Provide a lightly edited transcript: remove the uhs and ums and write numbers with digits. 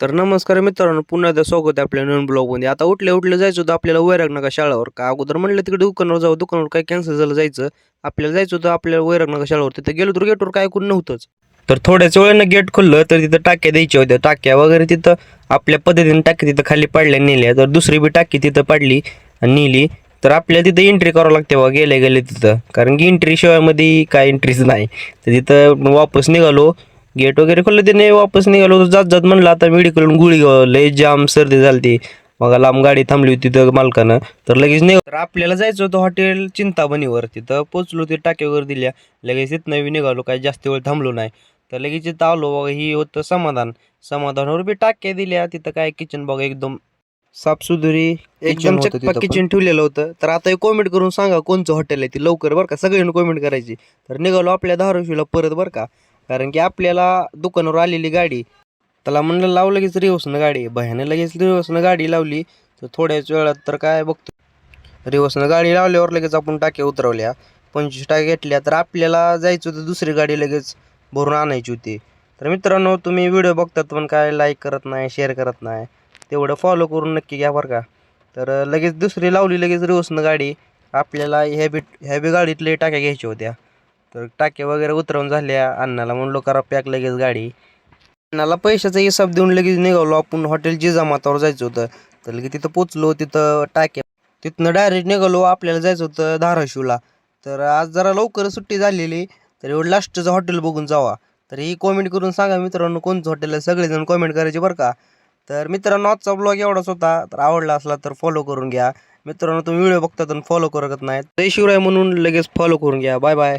तर नमस्कार मित्रांनो, पुन्हा एकदा स्वागत आहे आपल्या नवीन ब्लॉगमध्ये. आता उठल्या जायचं होतं आपल्याला वैरागनगर शाळेवर. का अगोदर म्हणलं तिकडे दुकानावर जाऊ, दुकानावर काय कॅन्सल झालं जायचं. आपल्याला जायचं होतं आपल्याला वैरागनगर शाळेवर. तिथं गेलो तर गेटवर काय कोण नव्हतंच. तर थोड्याच वेळानं गेट खुललं तर तिथं टाक्या द्यायच्या होत्या. टाक्या वगैरे तिथं आपल्या पद्धतीने टाकी तिथं खाली पडल्या नेल्या. तर दुसरी बी टाकी तिथं पडली आणि नेली. तर आपल्याला तिथं एंट्री करावं लागते बघा गेल्या गेले तिथं, कारण की एंट्री शिवाय मध्ये काय एंट्रीच नाही. तर तिथं वापस निघालो. गेट वगैरे खोललं त्याने वापस निघालो. जात जात म्हणलं आता मेडिकलून गुळी लय जाम सर्दी झाली. मग लांब गाडी थांबली होती तिथं मालकानं. तर लगेच निघ तर आपल्याला जायचं होतं हॉटेल चिंतामणीवर. तिथं पोचलो, ते टाक्या वगैरे दिल्या. लगेच तिथनं बी निघालो, काही जास्त वेळ थांबलो नाही. तर लगेच तिथं आलो बघा, ही होतं समाधानावर बी टाक्या दिल्या. तिथं काय किचन बघा एकदम साफसुथरी, एकदम चक्का किचन ठेवलेलं होतं. तर आता कॉमेंट करून सांगा कोणचं हॉटेल आहे ती लवकर, बरं का. सगळ्यांनी कॉमेंट करायची. तर निघालो आपल्या धाराशिवला परत, बरं का. कारण की आपल्याला दुकानावर आलेली गाडी, त्याला म्हणलं लाव लगेच रिवर्सनं गाडी. भयाने लगेच रिवर्सनं गाडी लावली. तर थोड्याच वेळात तर काय बघतो, रिवर्सनं गाडी लावल्यावर लगेच आपण टाक्या उतरवल्या. 25 टाक्या घेतल्या. तर आपल्याला जायचं होतं दुसरी गाडी लगेच भरून आणायची होती. तर मित्रांनो, तुम्ही व्हिडिओ बघतात पण काय लाईक करत नाही, शेअर करत नाही, तेवढं फॉलो करून नक्की घ्या, बरं का. तर लगेच दुसरी लावली लगेच रिवर्सनं गाडी. आपल्याला ह्या बी गाडीतले टाक्या घ्यायच्या होत्या. तर टाक्या वगैरे उतरवून झाल्या. अण्णाला म्हणलो करा पॅक लगेच गाडी. अण्णाला पैशाचा हिसाब देऊन लगेच निघालो आपण हॉटेल जिजामातावर जायचं होतं. तर लगेच तिथं पोचलो. तिथं टाक्या, तिथनं डायरेक्ट निघालो. आपल्याला जायचं होतं धाराशिवला. तर आज जरा लवकर सुट्टी झालेली. तर एवढं लास्टचं हॉटेल बघून जावा. तर ही कॉमेंट करून सांगा मित्रांनो कोणतं हॉटेल आहे. सगळेजण कॉमेंट करायचे, बरं का. तर मित्रांनो, आजचा ब्लॉग एवढाच होता. तर आवडला असला तर फॉलो करून घ्या. मित्रांनो, तुम्ही व्हिडिओ बघतात आणि फॉलो करत नाहीत, जय शिवराय म्हणून लगेच फॉलो करून घ्या. Bye bye.